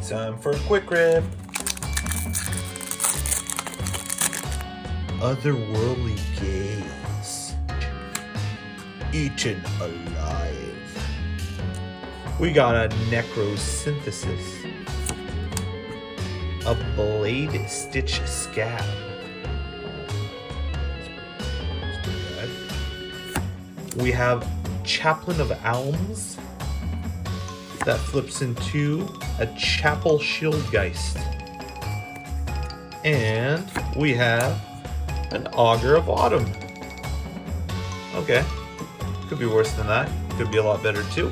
Time for QUICKRiP. Otherworldly gaze. Eaten alive. We got a necrosynthesis. A blade stitch scab. That's pretty good. We have Chaplain of Alms. That flips into a Chapel Shieldgeist. And we have an Augur of Autumn. Okay. Could be worse than that. Could be a lot better too.